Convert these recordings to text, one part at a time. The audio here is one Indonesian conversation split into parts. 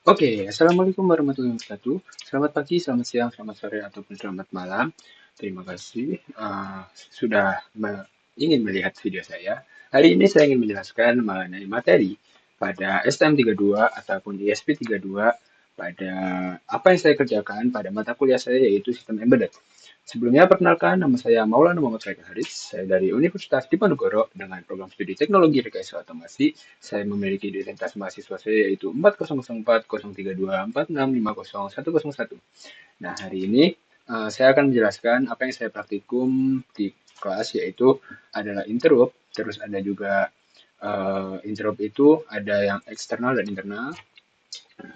Oke, Assalamualaikum warahmatullahi wabarakatuh. Selamat pagi, selamat siang, selamat sore, ataupun selamat malam. Terima kasih sudah ingin melihat video saya. Hari ini saya ingin menjelaskan mengenai materi pada STM 32 ataupun ISP 32 pada apa yang saya kerjakan pada mata kuliah saya yaitu Sistem Embedded. Sebelumnya, perkenalkan, nama saya Maulana Muhammad Farid Haris. Saya dari Universitas Diponegoro dengan program studi Teknologi Rekayasa Otomasi. Saya memiliki identitas mahasiswa saya yaitu 40040324650101. Nah, hari ini saya akan menjelaskan apa yang saya praktikum di kelas yaitu adalah interrupt, terus ada juga interrupt itu ada yang eksternal dan internal.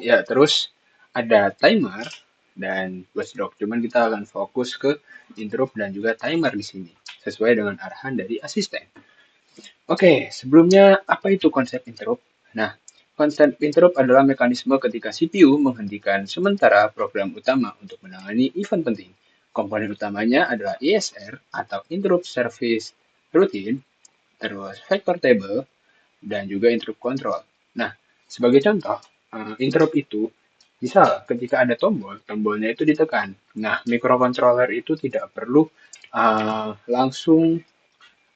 Ya, terus ada timer dan watchdog. Cuman kita akan fokus ke interrupt dan juga timer di sini, sesuai dengan arahan dari asisten. Oke, sebelumnya apa itu konsep interrupt? Nah, konsep interrupt adalah mekanisme ketika CPU menghentikan sementara program utama untuk menangani event penting. Komponen utamanya adalah ISR atau Interrupt Service Routine, terus vector table, dan juga interrupt control. Nah, sebagai contoh, interrupt itu misal ketika ada tombol, tombolnya itu ditekan. Nah, microcontroller itu tidak perlu langsung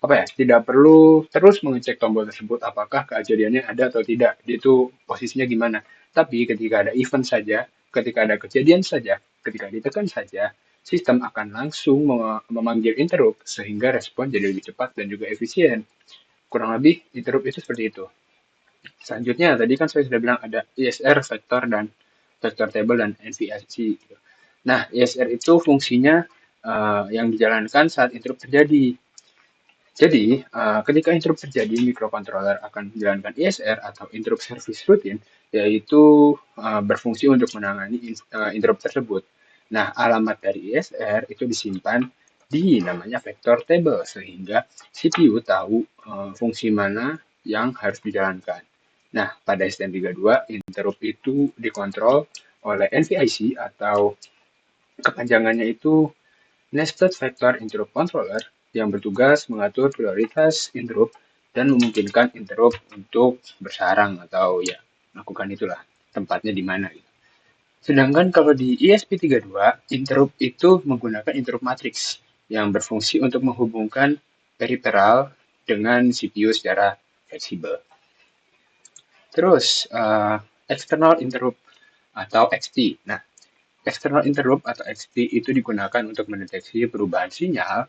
apa ya, tidak perlu terus mengecek tombol tersebut apakah kejadiannya ada atau tidak, itu posisinya gimana. Tapi ketika ada event saja, ketika ada kejadian saja, ketika ditekan saja, sistem akan langsung memanggil interrupt sehingga respon jadi lebih cepat dan juga efisien. Kurang lebih interrupt itu seperti itu. Selanjutnya, tadi kan saya sudah bilang ada ISR, vektor, dan vector table, dan NVIC. Gitu. Nah, ISR itu fungsinya yang dijalankan saat interrupt terjadi. Jadi, ketika interrupt terjadi, microcontroller akan menjalankan ISR atau interrupt service routine, yaitu berfungsi untuk menangani interrupt tersebut. Nah, alamat dari ISR itu disimpan di namanya vector table, sehingga CPU tahu fungsi mana yang harus dijalankan. Nah, pada STM32, interrupt itu dikontrol oleh NVIC atau kepanjangannya itu Nested Vector Interrupt Controller yang bertugas mengatur prioritas interrupt dan memungkinkan interrupt untuk bersarang atau ya melakukan itulah tempatnya di mana gitu. Sedangkan kalau di ESP32, interrupt itu menggunakan interrupt matrix yang berfungsi untuk menghubungkan peripheral dengan CPU secara fleksibel. Terus, external interrupt atau XT. Nah, external interrupt atau XT itu digunakan untuk mendeteksi perubahan sinyal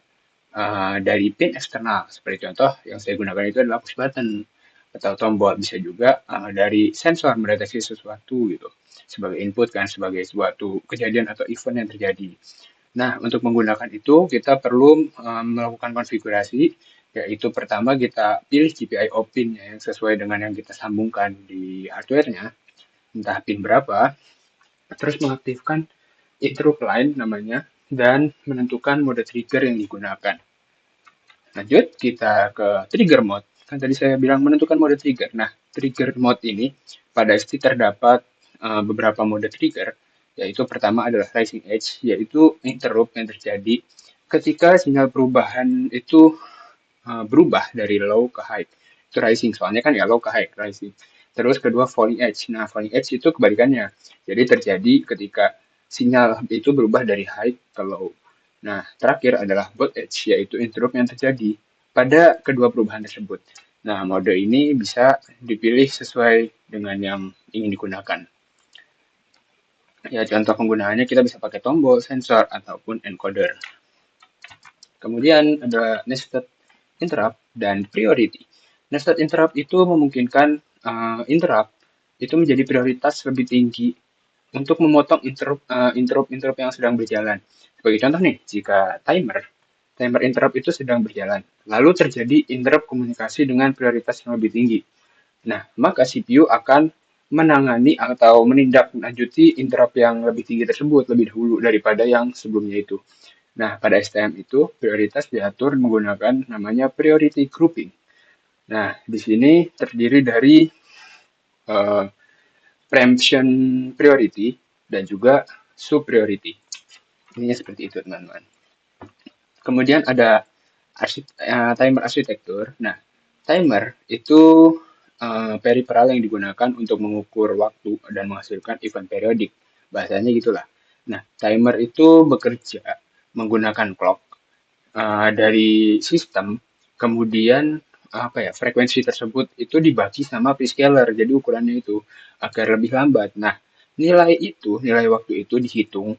dari pin eksternal. Seperti contoh yang saya gunakan itu adalah push button atau tombol. Bisa juga dari sensor mendeteksi sesuatu gitu sebagai input kan sebagai suatu kejadian atau event yang terjadi. Nah, untuk menggunakan itu kita perlu melakukan konfigurasi yaitu pertama kita pilih GPIO pin yang sesuai dengan yang kita sambungkan di hardware-nya, entah pin berapa, terus mengaktifkan interrupt line namanya dan menentukan mode trigger yang digunakan. Lanjut, kita ke trigger mode. Kan tadi saya bilang menentukan mode trigger. Nah, trigger mode ini pada ST terdapat beberapa mode trigger, yaitu pertama adalah rising edge, yaitu interrupt yang terjadi ketika sinyal perubahan itu berubah dari low ke high. Itu rising, soalnya kan ya low ke high, rising. Terus kedua falling edge. Nah, falling edge itu kebalikannya. Jadi terjadi ketika sinyal itu berubah dari high ke low. Nah, terakhir adalah both edge, yaitu interrupt yang terjadi pada kedua perubahan tersebut. Nah, mode ini bisa dipilih sesuai dengan yang ingin digunakan. Ya, contoh penggunaannya kita bisa pakai tombol, sensor, ataupun encoder. Kemudian ada nested interrupt dan priority. Nested interrupt itu memungkinkan interrupt itu menjadi prioritas lebih tinggi untuk memotong interrupt yang sedang berjalan. Sebagai contoh nih, jika timer interrupt itu sedang berjalan, lalu terjadi interrupt komunikasi dengan prioritas yang lebih tinggi. Nah, maka CPU akan menangani atau menindaklanjuti interrupt yang lebih tinggi tersebut lebih dahulu daripada yang sebelumnya itu. Nah, pada STM itu prioritas diatur menggunakan namanya priority grouping. Nah, di sini terdiri dari uh, preemption priority dan juga sub priority. Ini seperti itu, teman-teman. Kemudian ada timer arsitektur. Nah, timer itu peripheral yang digunakan untuk mengukur waktu dan menghasilkan event periodik. Bahasanya gitulah. Nah, timer itu bekerja menggunakan clock dari sistem, kemudian apa ya, frekuensi tersebut itu dibagi sama prescaler, jadi ukurannya itu agar lebih lambat. Nah, nilai waktu itu dihitung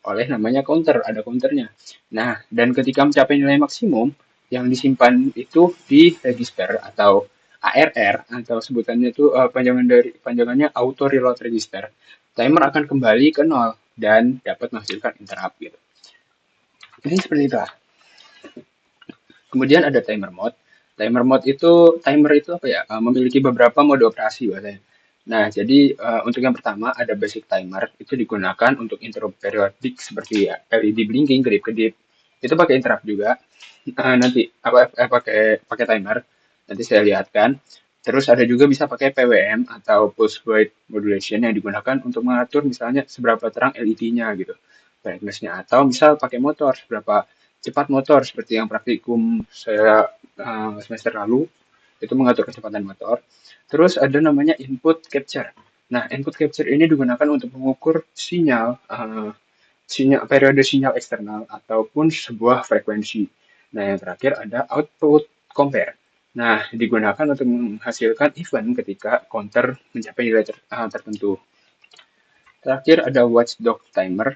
oleh namanya counter, ada counternya. Nah, dan ketika mencapai nilai maksimum, yang disimpan itu di register atau ARR atau sebutannya itu panjangannya auto reload register. Timer akan kembali ke nol dan dapat menghasilkan interrupt gitu. Ini seperti itu. Kemudian ada timer mode. Timer itu apa ya? Memiliki beberapa mode operasi bahasanya. Nah, jadi untuk yang pertama ada basic timer, itu digunakan untuk interrupt periodik seperti ya, LED blinking, kedip-kedip. Itu pakai interrupt juga. Nanti pakai pakai timer. Nanti saya lihatkan. Terus ada juga bisa pakai PWM atau pulse width modulation yang digunakan untuk mengatur misalnya seberapa terang LED-nya gitu, brightness-nya. Atau misal pakai motor, seberapa cepat motor seperti yang praktikum saya semester lalu itu mengatur kecepatan motor. Terus ada namanya input capture. Nah, input capture ini digunakan untuk mengukur periode sinyal eksternal ataupun sebuah frekuensi. Nah, yang terakhir ada output compare. Nah, digunakan untuk menghasilkan event ketika counter mencapai nilai tertentu. Terakhir ada watchdog timer.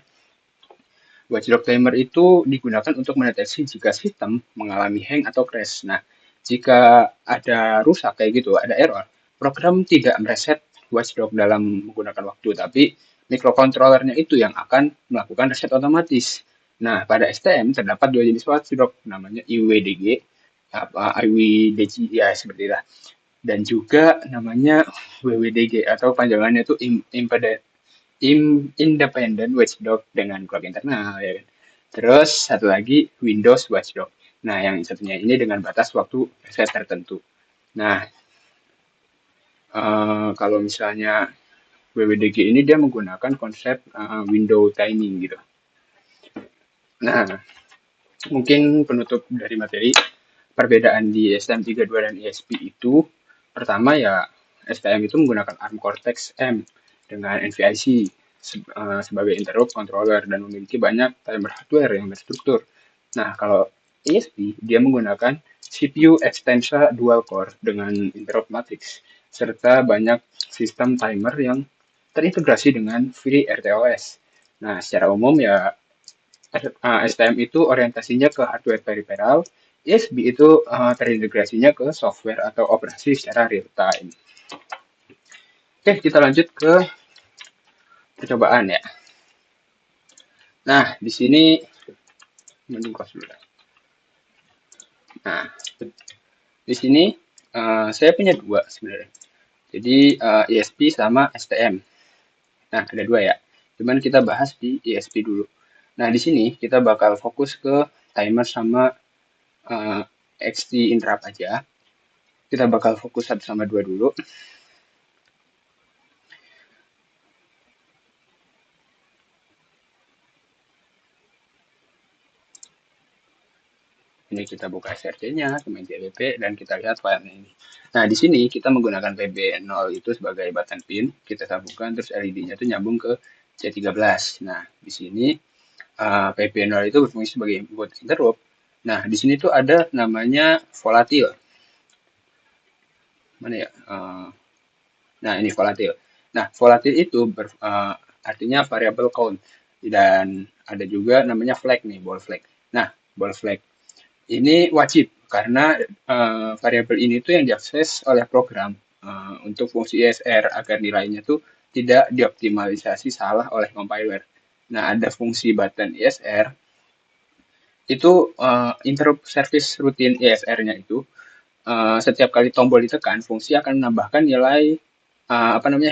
Watchdog timer itu digunakan untuk mendeteksi jika sistem mengalami hang atau crash. Nah, jika ada rusak kayak gitu, ada error, program tidak mereset watchdog dalam menggunakan waktu, tapi microcontrollernya itu yang akan melakukan reset otomatis. Nah, pada STM terdapat dua jenis watchdog, namanya IWDG, IWDG, ya seperti itu. Dan juga namanya WWDG atau panjangannya itu Independent Watchdog dengan clock internal ya kan. Terus satu lagi Windows Watchdog. Nah, yang satunya ini dengan batas waktu reset tertentu. Nah, kalau misalnya WWDG ini dia menggunakan konsep window timing gitu. Nah, mungkin penutup dari materi perbedaan di STM32 dan ESP itu pertama ya STM itu menggunakan ARM Cortex M dengan NVIC sebagai interrupt controller dan memiliki banyak timer hardware yang berstruktur. Nah, kalau ESP dia menggunakan CPU Extensa dual core dengan interrupt matrix serta banyak sistem timer yang terintegrasi dengan FreeRTOS. Nah, secara umum ya STM itu orientasinya ke hardware peripheral, ESP itu terintegrasinya ke software atau operasi secara real time. Oke, kita lanjut ke percobaan ya. Nah, di sini mending close dulu. Nah, di sini saya punya dua sebenarnya. Jadi ESP sama STM. Nah, ada dua ya. Cuman kita bahas di ESP dulu. Nah, di sini kita bakal fokus ke timer sama XT interrupt aja. Kita bakal fokus 1 sama 2 dulu. Ini kita buka SRC-nya, kemudian TBP, dan kita lihat filenya ini. Nah, di sini kita menggunakan PB0 itu sebagai button pin. Kita sambungkan, terus LED-nya itu nyambung ke C13. Nah, di sini PB0 itu berfungsi sebagai input interrupt. Nah, di sini tuh ada namanya volatil. Mana ya? Nah, ini volatil. Nah, volatil itu artinya variable count. Dan ada juga namanya flag nih, ball flag. Nah, ball flag ini wajib karena variabel ini tuh yang diakses oleh program untuk fungsi ISR agar nilainya tuh tidak dioptimalisasi salah oleh compiler. Nah, ada fungsi button ISR itu interrupt service rutin ISR-nya itu setiap kali tombol ditekan, fungsi akan menambahkan nilai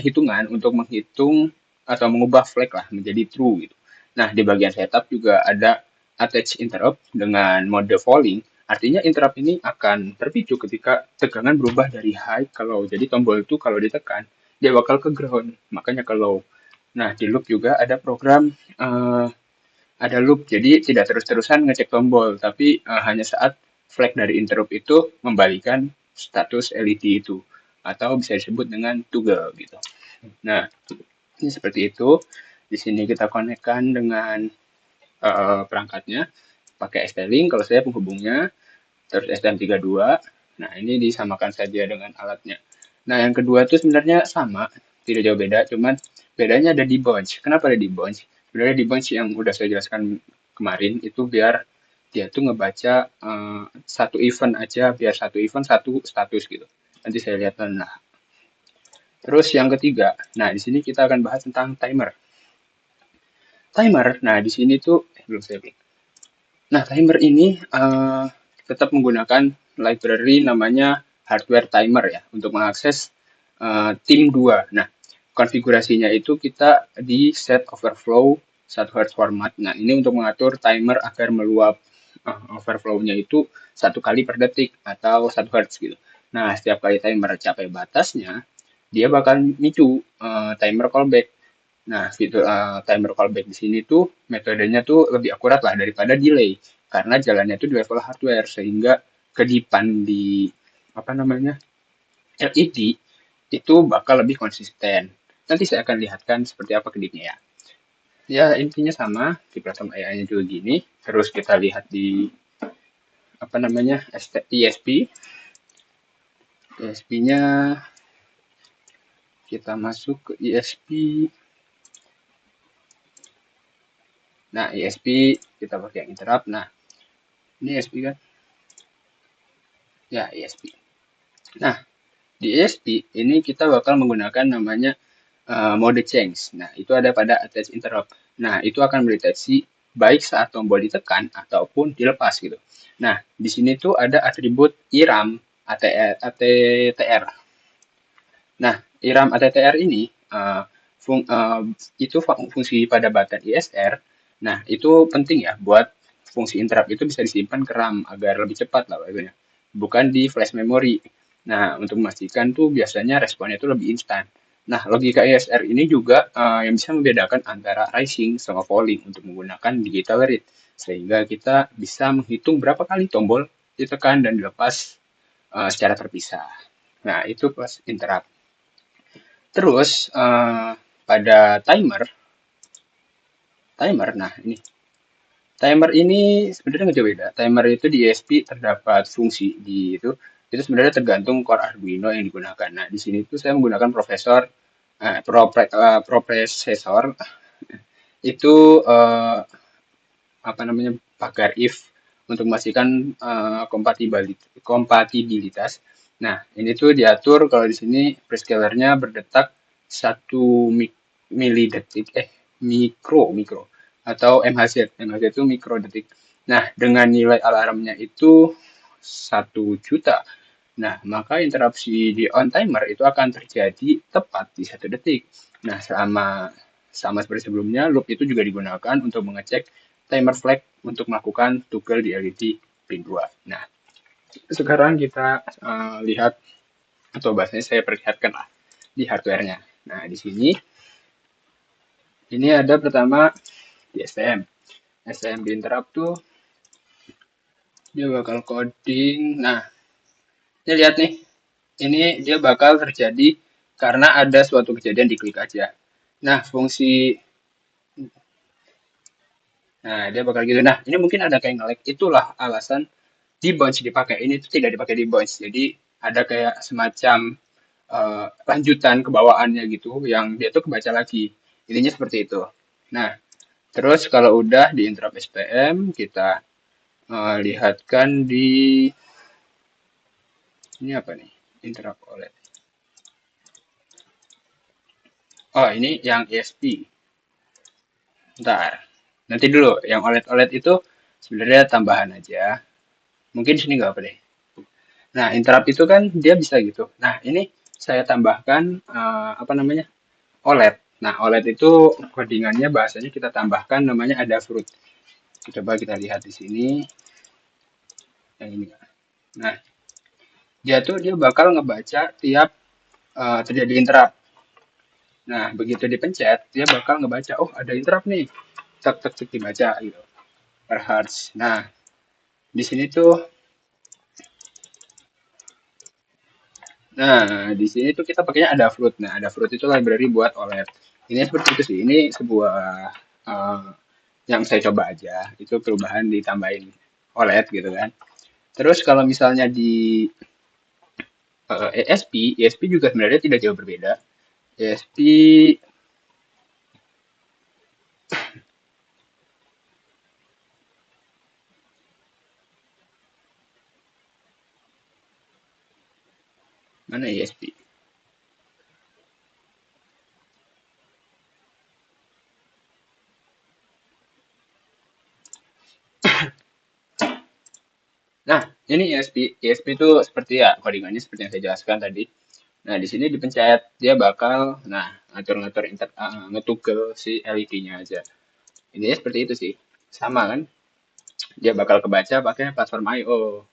hitungan untuk menghitung atau mengubah flag lah menjadi true gitu. Nah, di bagian setup juga ada attach interrupt dengan mode falling. Artinya interrupt ini akan terpicu ketika tegangan berubah dari high ke low. Jadi tombol itu kalau ditekan, dia bakal ke ground, makanya ke low. Nah, di loop juga ada program ada loop, jadi tidak terus-terusan ngecek tombol, tapi hanya saat flag dari interrupt itu membalikan status LED itu. atau bisa disebut dengan toggle gitu. Nah, ini seperti itu. Di sini kita konekkan dengan perangkatnya pakai ST-Link kalau saya penghubungnya, terus STM32. Nah, ini disamakan saja dengan alatnya. Nah, yang kedua itu sebenarnya sama, tidak jauh beda, cuman bedanya ada di bunch. Kenapa ada di bunch? Sebenarnya di bunch yang udah saya jelaskan kemarin itu biar dia tuh ngebaca satu event aja, biar satu event satu status gitu. Nanti saya lihat. Nah, terus yang ketiga, nah di sini kita akan bahas tentang timer. Timer, nah di sini tuh belum saya klik. Nah, timer ini tetap menggunakan library namanya hardware timer ya untuk mengakses tim 2. Nah, konfigurasinya itu kita di set overflow 1 Hz format. Nah, ini untuk mengatur timer agar meluap overflow-nya itu 1 kali per detik atau 1 Hz gitu. Nah, setiap kali timer capai batasnya, dia bakal micu timer callback. Nah, fitur timer callback di sini tuh metodenya tuh lebih akurat lah daripada delay karena jalannya tuh di level hardware sehingga kedipan di apa namanya LED itu bakal lebih konsisten. Nanti saya akan lihatkan seperti apa kedipnya ya. Ya intinya sama di platform AI-nya juga gini. Terus kita lihat di apa namanya ISP. ISP-nya kita masuk ke ISP. Nah ISP kita pakai yang interrupt. Nah ini ISP kan? Ya ISP. Nah di ISP ini kita bakal menggunakan namanya mode change. Nah, itu ada pada attach interrupt. Nah, itu akan mendeteksi baik saat tombol ditekan ataupun dilepas gitu. Nah, di sini tuh ada atribut IRAM ATTR. Nah, IRAM ATTR ini itu fungsi pada button ISR. Nah, itu penting ya buat fungsi interrupt itu bisa disimpan ke RAM agar lebih cepat lah bagaimana. Bukan di flash memory. Nah, untuk memastikan tuh biasanya responnya itu lebih instan. Nah, logika ISR ini juga yang bisa membedakan antara rising sama falling untuk menggunakan digital read. Sehingga kita bisa menghitung berapa kali tombol ditekan dan dilepas secara terpisah. Nah, itu plus interrupt. Terus pada timer, nah ini timer ini sebenarnya nggak jauh beda. Timer itu di ESP terdapat fungsi di itu sebenarnya tergantung core Arduino yang digunakan. Nah di sini tuh saya menggunakan processor itu apa namanya pagar if untuk memastikan kompatibilitas. Nah, ini tuh diatur kalau di sini prescalernya berdetak 1 milidetik mikro atau MHz. MHz itu mikrodetik. Nah, dengan nilai alarmnya itu 1 juta. Nah, maka interupsi di on timer itu akan terjadi tepat di 1 detik. Nah, sama seperti sebelumnya, loop itu juga digunakan untuk mengecek timer flag untuk melakukan toggle di LED pin 2. Nah, sekarang kita lihat atau bahasanya saya perlihatkan lah di hardware-nya. Nah, di sini ini ada pertama di STM. STM di interrupt tuh dia bakal coding. Nah, ini lihat nih. Ini dia bakal terjadi karena ada suatu kejadian di klik aja. Nah, dia bakal gitu. Nah, ini mungkin ada kayak nge-lag. Itulah alasan di bunch dipakai. Ini tuh tidak dipakai di bunch. Jadi ada kayak semacam lanjutan kebawaannya gitu yang dia tuh kebaca lagi. Intinya seperti itu. Nah, terus kalau udah di interrupt SPM kita lihatkan di ini apa nih? Interrupt OLED. Oh, ini yang ESP. Bentar. Nanti dulu, yang OLED-OLED itu sebenarnya tambahan aja. Mungkin sini nggak apa deh. Nah, interrupt itu kan dia bisa gitu. Nah, ini saya tambahkan apa namanya OLED. Nah, OLED itu codingannya bahasanya kita tambahkan namanya ada fruit. Coba kita lihat di sini yang ini. Nah, dia bakal ngebaca tiap terjadi interrupt. Nah, begitu dipencet, dia bakal ngebaca, oh ada interrupt nih. Tek tek tek dibaca gitu. Per hertz. Nah, di sini tuh Nah, di sini tuh kita pakainya Adafruit. Nah, Adafruit itu library buat OLED. Ini seperti itu sih. Ini sebuah eh, yang saya coba aja. Itu perubahan ditambahin OLED gitu kan. Terus kalau misalnya di ESP juga sebenarnya tidak jauh berbeda. ESP mana ESP? Nah, ini ESP. ESP itu seperti ya codingannya seperti yang saya jelaskan tadi. Nah, di sini dipencet, dia bakal nah ngatur-ngatur ngetugel si LED-nya aja. Ini seperti itu sih. Sama kan? Dia bakal kebaca pakai platform I/O.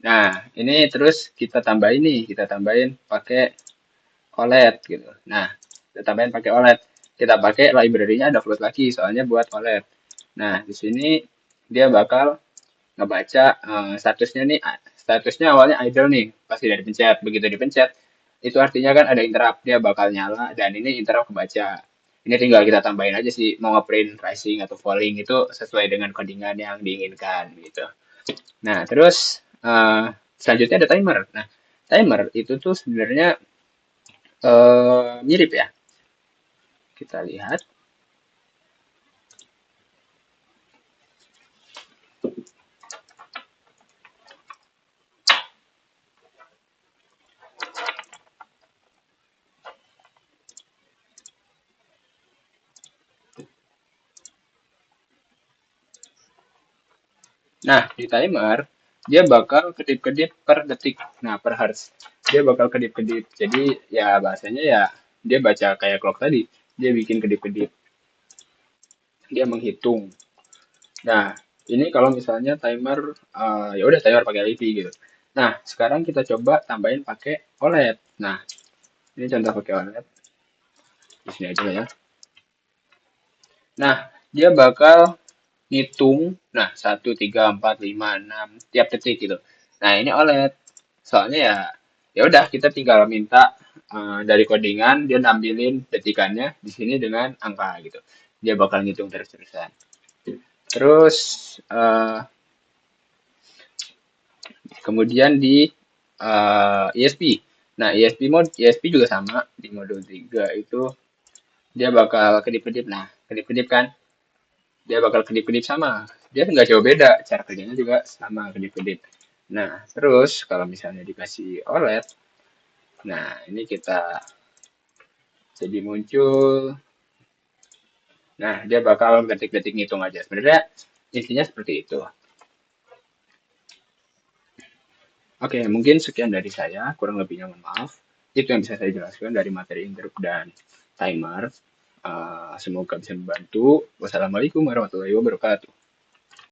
Nah, ini terus kita tambahin nih, kita tambahin pakai OLED gitu. Nah, kita tambahin pakai OLED. Kita pakai library-nya ada float lagi, soalnya buat OLED. Nah, di sini dia bakal ngebaca statusnya nih, statusnya awalnya idle nih, pasti dari pencet. Begitu dipencet, itu artinya kan ada interrupt, dia bakal nyala, dan ini interrupt kebaca. Ini tinggal kita tambahin aja sih, mau ngeprint rising atau falling itu sesuai dengan codingan yang diinginkan gitu. Nah, terus selanjutnya ada timer. Nah, timer itu tuh sebenarnya mirip ya. Kita lihat. Nah, di timer dia bakal kedip-kedip per detik. Nah, per hertz. Dia bakal kedip-kedip. Jadi ya bahasanya ya dia baca kayak clock tadi. Dia bikin kedip-kedip. Dia menghitung. Nah, ini kalau misalnya timer ya udah timer pakai LED gitu. Nah, sekarang kita coba tambahin pakai OLED. Nah, ini contoh pakai OLED. Di sini aja lah ya. Nah, dia bakal ngitung, nah 1, 3, 4, 5, 6 tiap detik gitu. Nah, ini OLED. Soalnya ya udah kita tinggal minta dari codingan dia nampilin detikannya di sini dengan angka gitu. Dia bakal ngitung terus-terusan. Terus kemudian di ESP. Nah, ESP juga sama di modul 3 itu dia bakal kedip-kedip. Nah, kedip-kedip kan dia bakal kedip-kedip sama. Dia nggak jauh beda, cara kerjanya juga sama kedip-kedip. Nah, terus kalau misalnya dikasih OLED, nah ini kita jadi muncul. Nah, dia bakal detik-detik ngitung aja. Sebenarnya intinya seperti itu. Oke, mungkin sekian dari saya. Kurang lebihnya mohon maaf. Itu yang bisa saya jelaskan dari materi interrupt dan timer. Semoga bisa membantu. Wassalamualaikum warahmatullahi wabarakatuh.